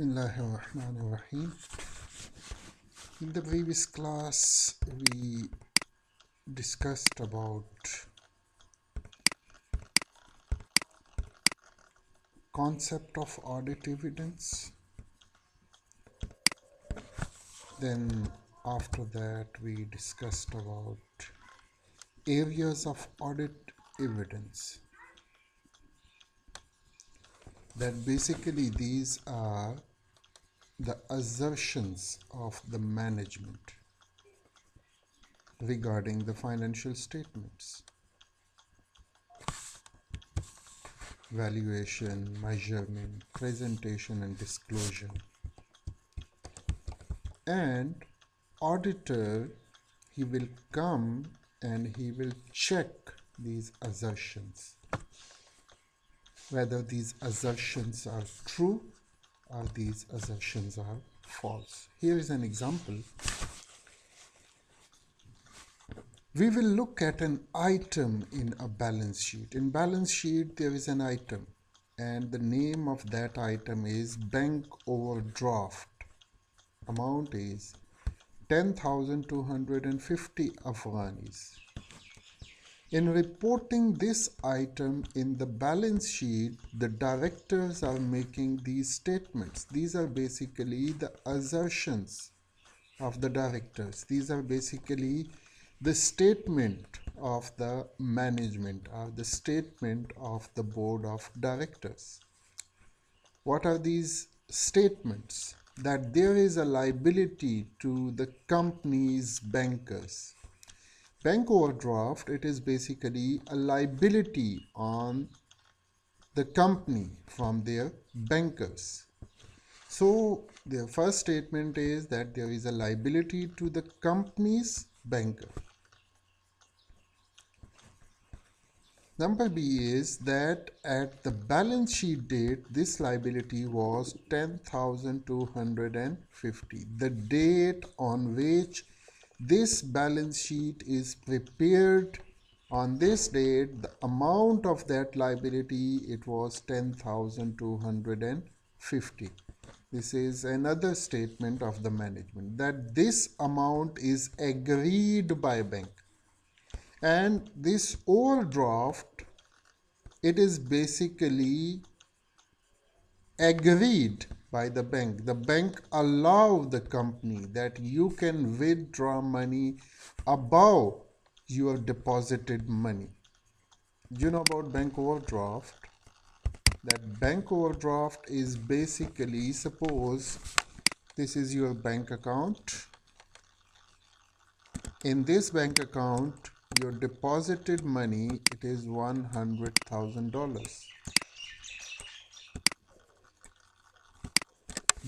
Bismillahirrahmanirrahim. In the previous class, we discussed about concept of audit evidence. Then after that, we discussed about areas of audit evidence. That basically these are the assertions of the management regarding the financial statements. Valuation, measurement, presentation and disclosure. And auditor, he will come and he will check these assertions, whether these assertions are true or these assertions are false. Here is an example. We will look at an item in a balance sheet. In balance sheet, there is an item, and the name of that item is bank overdraft. Amount is 10,250 Afghanis. In reporting this item in the balance sheet, the directors are making these statements. These are basically the assertions of the directors. These are basically the statement of the management or the statement of the board of directors. What are these statements? That there is a liability to the company's bankers. Bank overdraft, it is basically a liability on the company from their bankers. So the first statement is that there is a liability to the company's banker. Number B is that at the balance sheet date, this liability was 10,250. The date on which this balance sheet is prepared, on this date, the amount of that liability, it was 10,250. This is another statement of the management that this amount is agreed by bank. And this overdraft, it is basically agreed by the bank. The bank allows the company that you can withdraw money above your deposited money. You know about bank overdraft? That bank overdraft is basically, suppose this is your bank account. In this bank account, your deposited money, it is $100,000.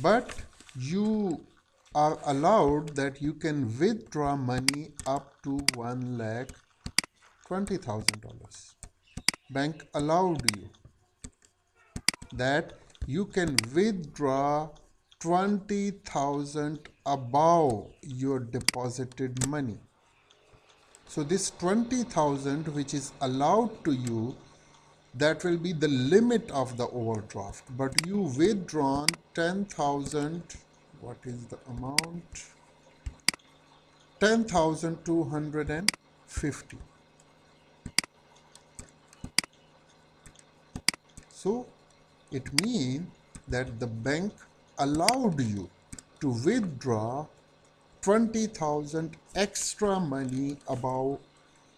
But you are allowed that you can withdraw money up to $1,20,000. Bank allowed you that you can withdraw 20,000 above your deposited money. So this 20,000 which is allowed to you, that will be the limit of the overdraft. But you withdrawn 10,000, what is the amount? 10,250. So it means that the bank allowed you to withdraw 20,000 extra money above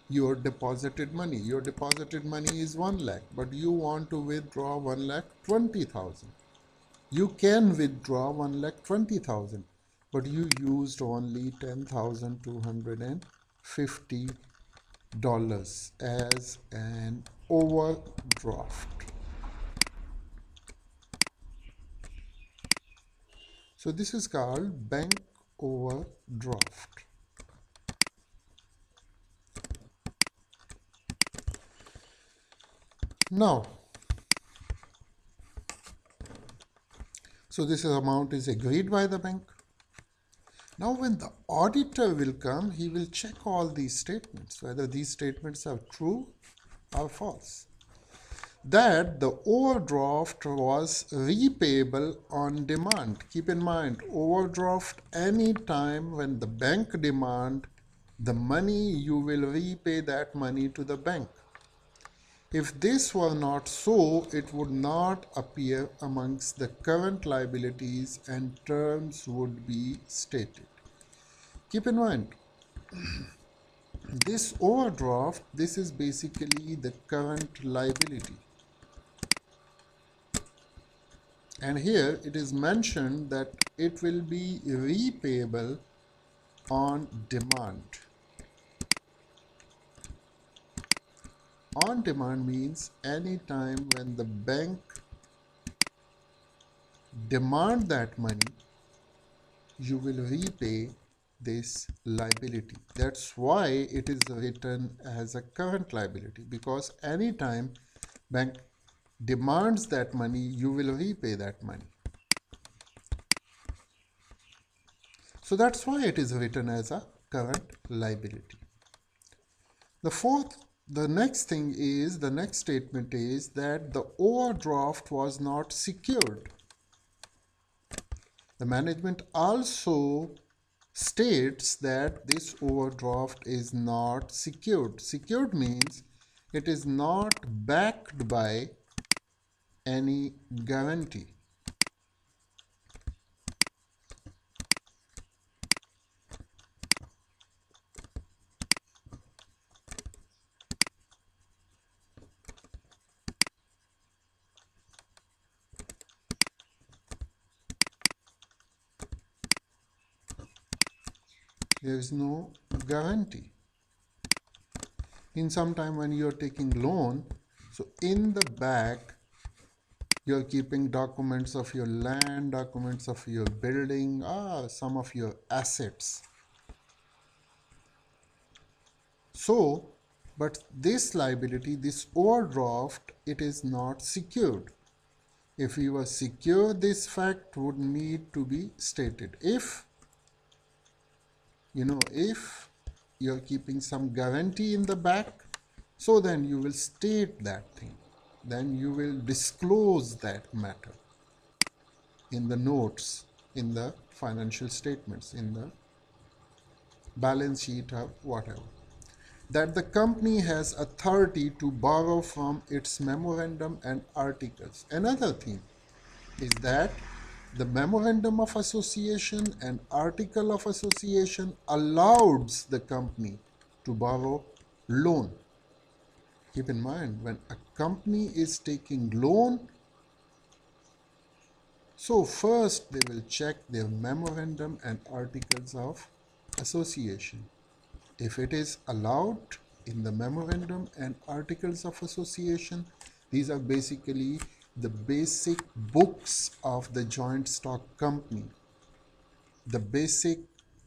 your deposited money. Your deposited money is 1 lakh, but you want to withdraw 1,20,000. You can withdraw 1,20,000, but you used only $10,250 as an overdraft. So this is called bank overdraft. Now, so this amount is agreed by the bank. Now when the auditor will come, he will check all these statements, whether these statements are true or false. that the overdraft was repayable on demand. Keep in mind, overdraft any time when the bank demand the money, you will repay that money to the bank. If this were not so, it would not appear amongst the current liabilities and terms would be stated. Keep in mind, this overdraft, this is basically the current liability. And here it is mentioned that it will be repayable on demand. On demand means any time when the bank demand that money, you will repay this liability. That's why it is written as a current liability, because anytime bank demands that money, you will repay that money. So that's why it is written as a current liability. The next statement is that the overdraft was not secured. The management also states that this overdraft is not secured. Secured means it is not backed by any guarantee. There is no guarantee. In some time when you are taking loan, so in the back you are keeping documents of your land, documents of your building, some of your assets. So, but this liability, this overdraft, it is not secured. If you were secure, this fact would need to be stated. If you're keeping some guarantee in the back, so then you will state that thing. Then you will disclose that matter in the notes, in the financial statements, in the balance sheet or whatever. That the company has authority to borrow from its memorandum and articles. Another thing is that the memorandum of association and article of association allows the company to borrow loan. Keep in mind, when a company is taking loan, so first they will check their memorandum and articles of association. If it is allowed in the memorandum and articles of association, these are basically the basic books of the joint stock company, the basic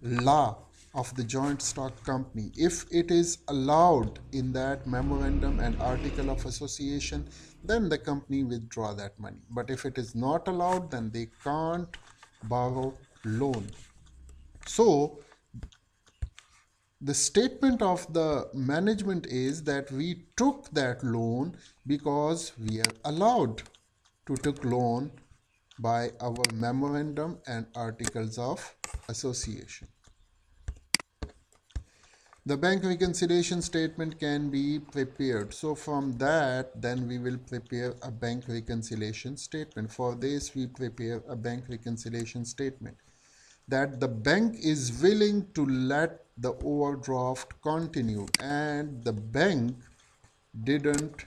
law of the joint stock company. If it is allowed in that memorandum and article of association, then the company withdraw that money. But if it is not allowed, then they can't borrow loan. So the statement of the management is that we took that loan because we are allowed to take loan by our memorandum and articles of association. The bank reconciliation statement can be prepared. So from that, then we will prepare a bank reconciliation statement. For this, we prepare a bank reconciliation statement that the bank is willing to let the overdraft continue and the bank didn't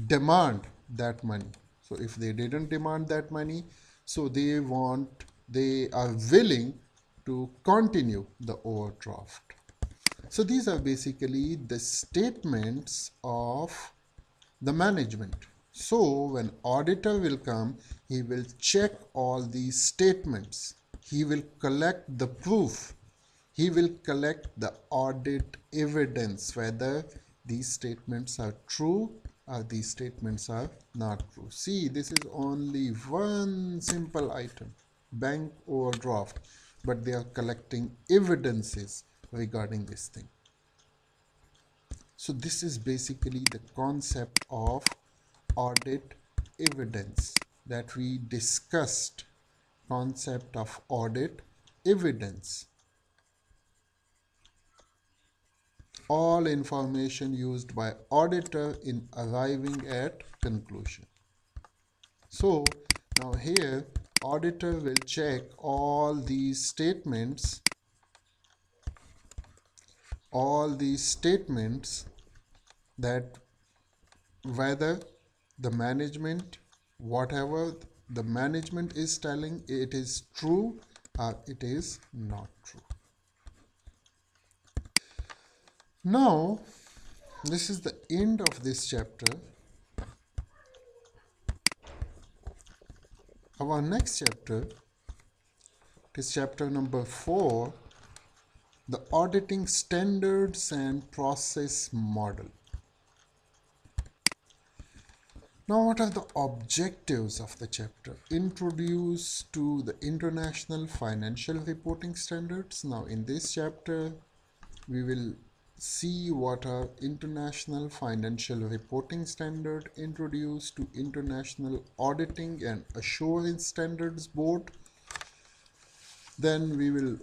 demand that money. So if they didn't demand that money, so they are willing to continue the overdraft. So these are basically the statements of the management. So when auditor will come, he will check all these statements. He will collect the proof. He will collect the audit evidence whether these statements are true or these statements are not true. See, this is only one simple item, bank overdraft, but they are collecting evidences regarding this thing. So this is basically the concept of audit evidence that we discussed. Concept of audit evidence. All information used by auditor in arriving at conclusion. So now here auditor will check all these statements that whether the management, whatever the management is telling, it is true or it is not true. Now this is the end of this chapter. Our next chapter is chapter number 4, the auditing standards and process model. Now, what are the objectives of the chapter? Introduce to the international financial reporting standards. Now, in this chapter, we will see what are international financial reporting standard introduced to International Auditing and Assurance Standards Board. Then we will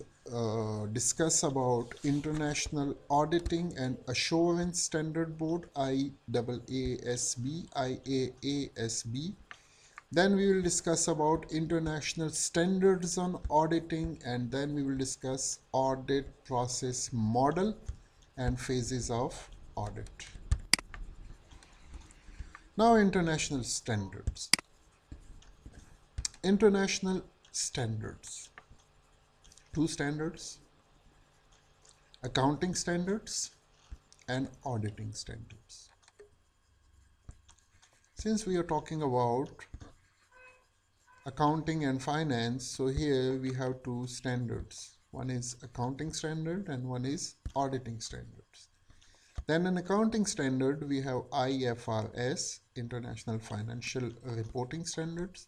discuss about International Auditing and Assurance Standard Board, IAASB. Then we will discuss about International Standards on Auditing, and then we will discuss Audit Process Model and Phases of Audit. Now, international standards. International standards. Two standards: accounting standards and auditing standards. Since we are talking about accounting and finance, so here we have two standards. One is accounting standard and one is auditing standards. Then in accounting standard, we have IFRS, International Financial Reporting Standards.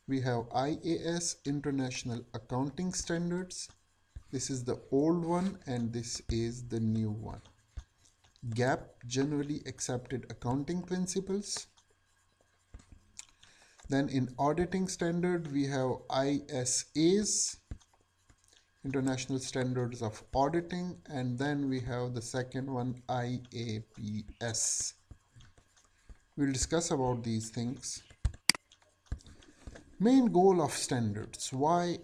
We have IAS, International Accounting Standards. This is the old one and this is the new one. GAAP, Generally Accepted Accounting Principles. Then in auditing standard, we have ISAs, International Standards of Auditing, and then we have the second one, IAPS. We'll discuss about these things. Main goal of standards. Why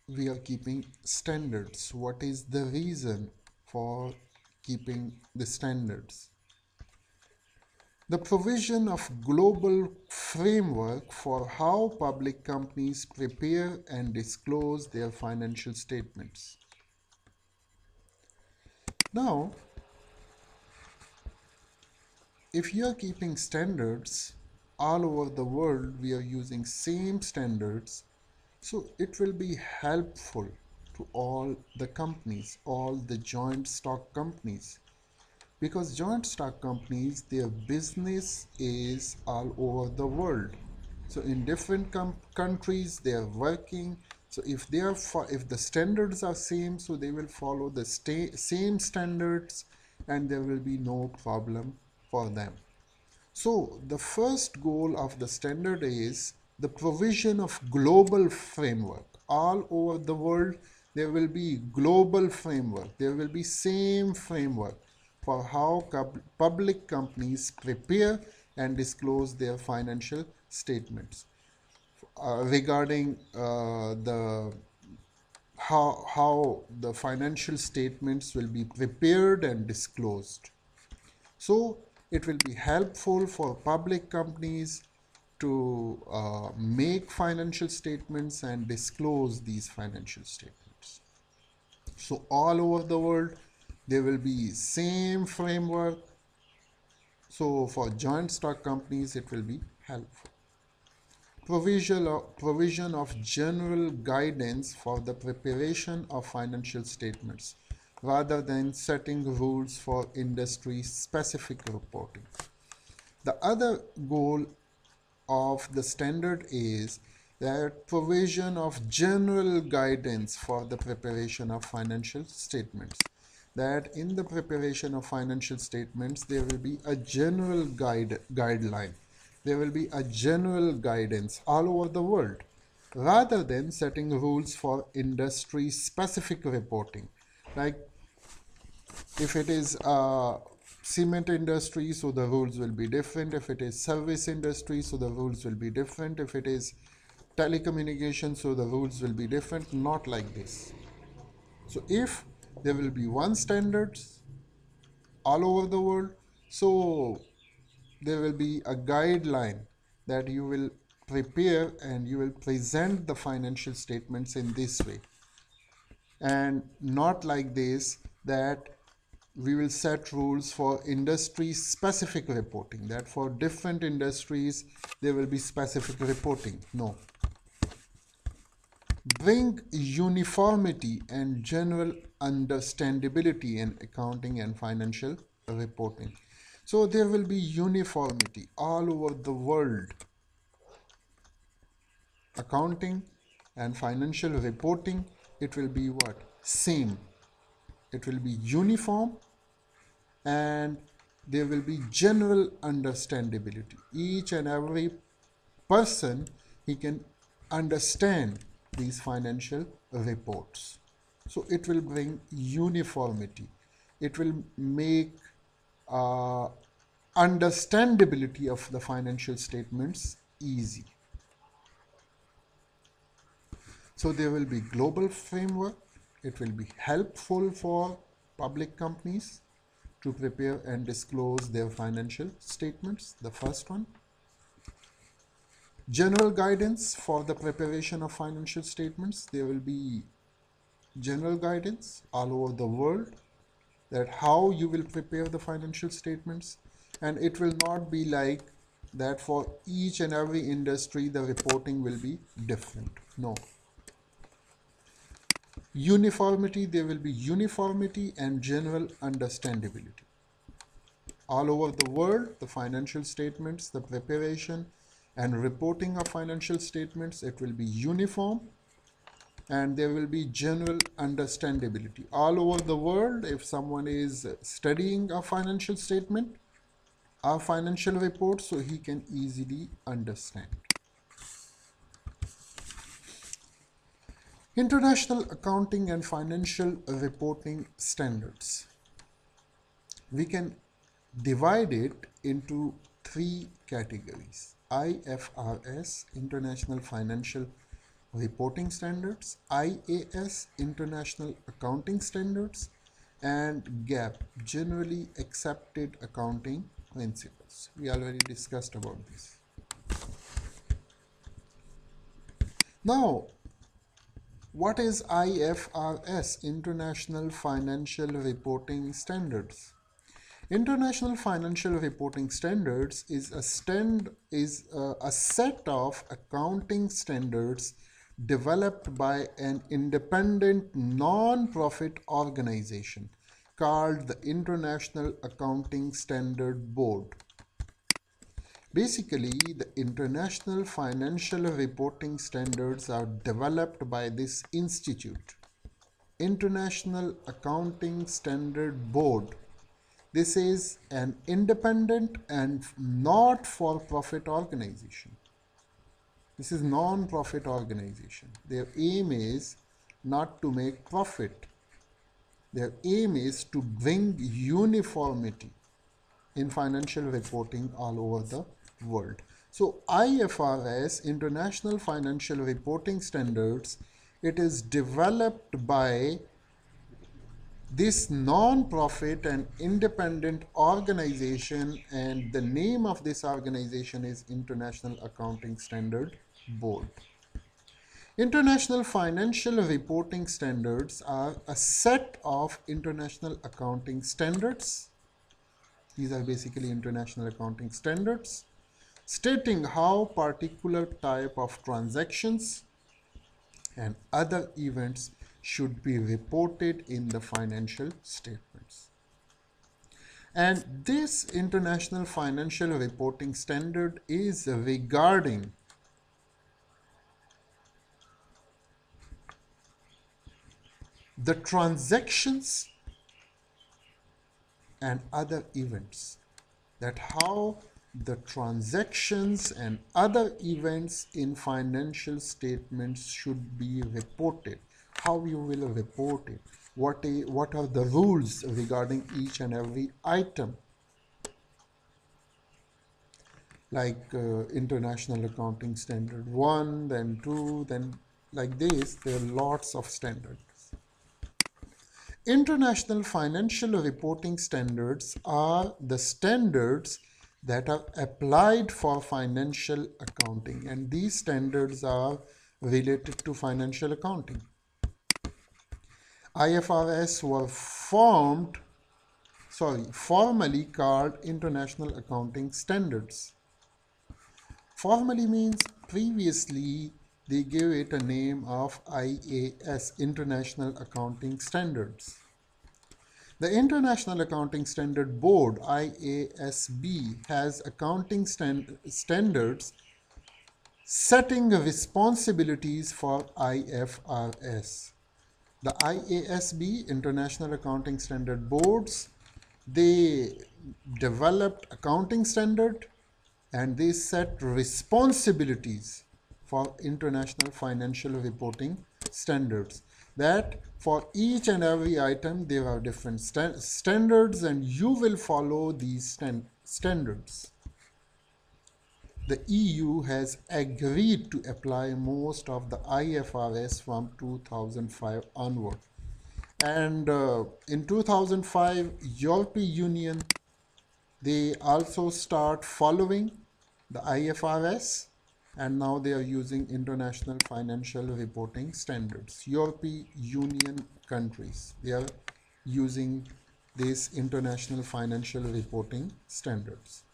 we are keeping standards? What is the reason for keeping the standards? The provision of global framework for how public companies prepare and disclose their financial statements. Now, if you are keeping standards all over the world, we are using same standards, so it will be helpful to all the companies, all the joint stock companies, because joint stock companies, their business is all over the world. So in different countries they are working. So if the standards are same, so they will follow the same standards and there will be no problem for them. So the first goal of the standard is the provision of global framework. All over the world there will be global framework. There will be same framework for how public companies prepare and disclose their financial statements. Regarding how the financial statements will be prepared and disclosed. So it will be helpful for public companies to make financial statements and disclose these financial statements. So all over the world there will be same framework. So for joint stock companies it will be helpful. Provision of general guidance for the preparation of financial statements rather than setting rules for industry specific reporting. The other goal of the standard is that provision of general guidance for the preparation of financial statements. that in the preparation of financial statements, there will be a general guideline. There will be a general guidance all over the world, rather than setting rules for industry specific reporting. Like if it is cement industry, so the rules will be different. If it is service industry, so the rules will be different. If it is telecommunication, so the rules will be different. Not like this. So if there will be one standards all over the world, so there will be a guideline that you will prepare and you will present the financial statements in this way, and not like this that we will set rules for industry specific reporting, that for different industries there will be specific reporting. No. Bring uniformity and general understandability in accounting and financial reporting. So there will be uniformity all over the world. Accounting and financial reporting, it will be what? Same. It will be uniform, and there will be general understandability. Each and every person, he can understand these financial reports. So it will bring uniformity. It will make uh, understandability of the financial statements easy. So there will be global framework. It will be helpful for public companies to prepare and disclose their financial statements. The first one. General guidance for the preparation of financial statements. There will be general guidance all over the world that how you will prepare the financial statements, and it will not be like that for each and every industry the reporting will be different. No. Uniformity, there will be uniformity and general understandability. All over the world, the financial statements, the preparation and reporting of financial statements, it will be uniform, and there will be general understandability. All over the world, if someone is studying a financial statement, a financial report, so he can easily understand. International accounting and financial reporting standards. We can divide it into three categories: IFRS, International Financial Reporting Standards; IAS, International Accounting Standards; and GAAP, Generally Accepted Accounting Principles. We already discussed about this. Now, what is IFRS, International Financial Reporting Standards? International Financial Reporting Standards is a set of accounting standards developed by an independent non-profit organization called the International Accounting Standard Board. Basically, the International Financial Reporting Standards are developed by this institute, International Accounting Standard Board. This is an independent and not-for-profit organization. This is non-profit organization. Their aim is not to make profit. Their aim is to bring uniformity in financial reporting all over the world. So IFRS, International Financial Reporting Standards, it is developed by this non-profit and independent organization, and the name of this organization is International Accounting Standard Board. International Financial Reporting Standards are a set of international accounting standards. These are basically international accounting standards stating how particular type of transactions and other events should be reported in the financial statements. And this International Financial Reporting Standard is regarding the transactions and other events. That how the transactions and other events in financial statements should be reported, how you will report it, what are the rules regarding each and every item, like International Accounting Standard 1, then 2, then like this, there are lots of standards. International financial reporting standards are the standards that are applied for financial accounting, and these standards are related to financial accounting. IFRS were formally called International Accounting Standards. Formally means previously they gave it a name of IAS, International Accounting Standards. The International Accounting Standard Board, IASB, has accounting standards setting responsibilities for IFRS. The IASB, International Accounting Standard Boards, they developed accounting standard and they set responsibilities for international financial reporting standards. That for each and every item there are different standards and you will follow these standards. The EU has agreed to apply most of the IFRS from 2005 onward. And in 2005, European Union, they also start following the IFRS, and now they are using International Financial Reporting Standards. European Union countries, they are using these International Financial Reporting Standards.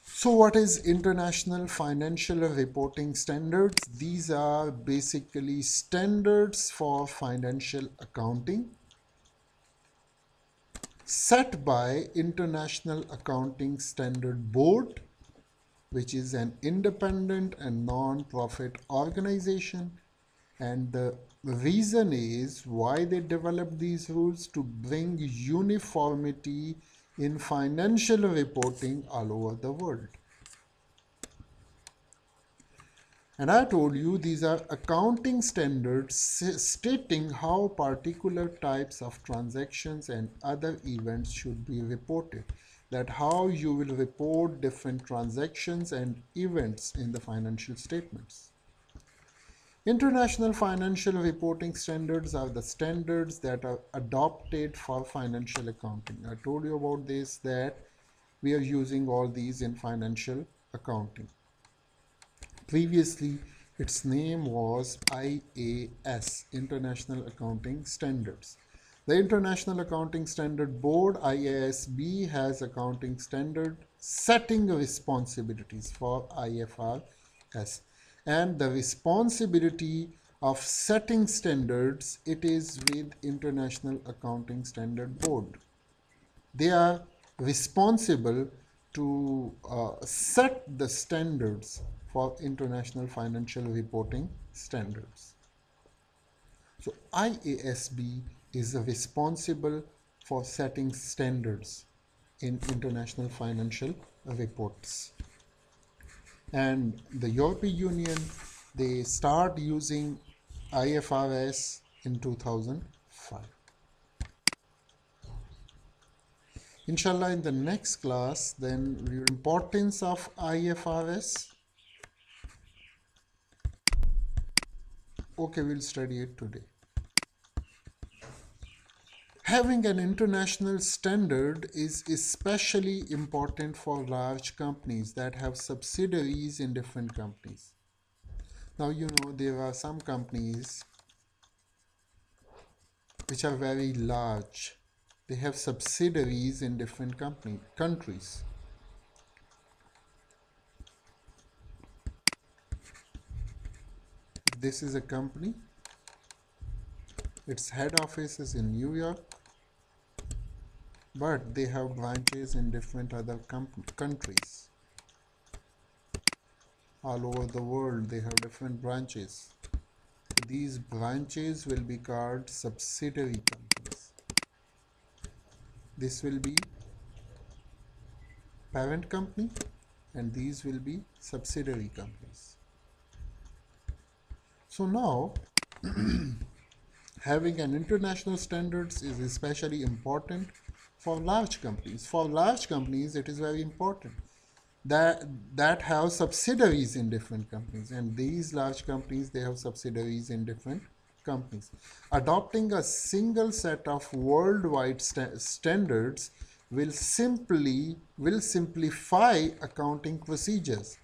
So what is International Financial Reporting Standards? These are basically standards for financial accounting set by International Accounting Standard Board, which is an independent and non-profit organization. And the reason is why they developed these rules: to bring uniformity in financial reporting all over the world. And I told you these are accounting standards stating how particular types of transactions and other events should be reported. That how you will report different transactions and events in the financial statements. International financial reporting standards are the standards that are adopted for financial accounting. I told you about this, that we are using all these in financial accounting. Previously, its name was IAS, International Accounting Standards. The International Accounting Standard Board, IASB, has accounting standard setting responsibilities for IFRS. And the responsibility of setting standards, it is with International Accounting Standard Board. They are responsible to set the standards for international financial reporting standards. So IASB is responsible for setting standards in international financial reports. And the European Union, they start using IFRS in 2005. Inshallah, in the next class, then the importance of IFRS. Okay, we'll study it today. Having an international standard is especially important for large companies that have subsidiaries in different countries. Now, you know, there are some companies which are very large. They have subsidiaries in different countries. This is a company. Its head office is in New York, but they have branches in different other countries. All over the world, they have different branches. These branches will be called subsidiary companies. This will be parent company and these will be subsidiary companies. So now having an international standards is especially important for large companies. For large companies, it is very important that have subsidiaries in different companies, and these large companies, they have subsidiaries in different companies. Adopting a single set of worldwide standards will simplify accounting procedures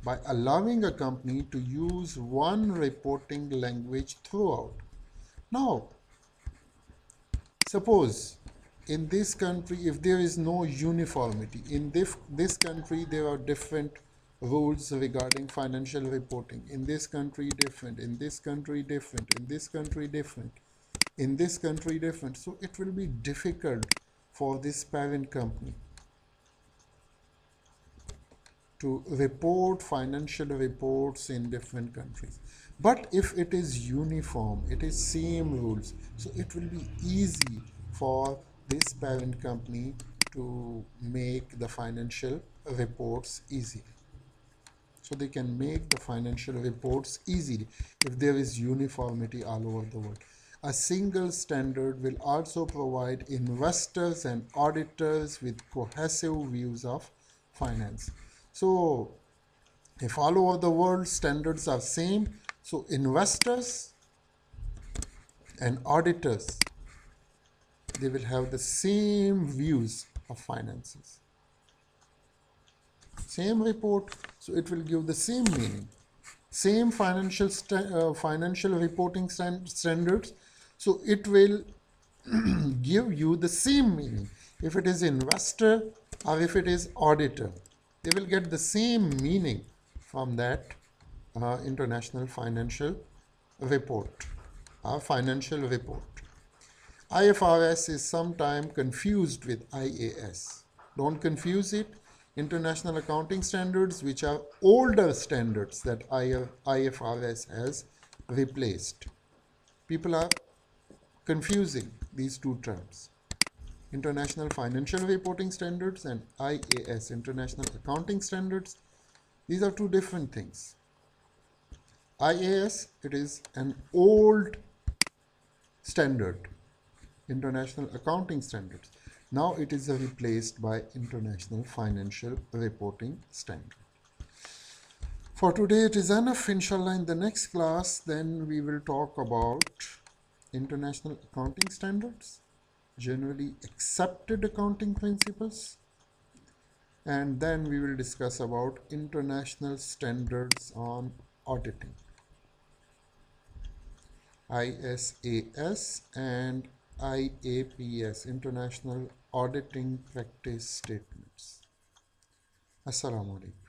by allowing a company to use one reporting language throughout. Now, suppose in this country, if there is no uniformity, in this country there are different rules regarding financial reporting. In this country different, in this country different, in this country different, in this country different. So it will be difficult for this parent company to report financial reports in different countries. But if it is uniform, it is same rules, so it will be easy for this parent company to make the financial reports easily. So they can make the financial reports easily if there is uniformity all over the world. A single standard will also provide investors and auditors with cohesive views of finance. So if all over the world standards are same, so investors and auditors, they will have the same views of finances. Same report, so it will give the same meaning. Same financial reporting standards, so it will give you the same meaning. If it is investor or if it is auditor, they will get the same meaning from that international financial report or financial report. IFRS is sometimes confused with IAS. Don't confuse it. International accounting standards, which are older standards that IFRS has replaced. People are confusing these two terms. International Financial Reporting Standards and IAS, International Accounting Standards, these are two different things. IAS, it is an old standard, International Accounting Standards. Now it is replaced by International Financial Reporting Standard. For today it is enough. Inshallah, in the next class, then we will talk about International Accounting Standards, generally accepted accounting principles, and then we will discuss about international standards on auditing, ISAS and IAPS, International Auditing Practice Statements. Assalamu alaikum.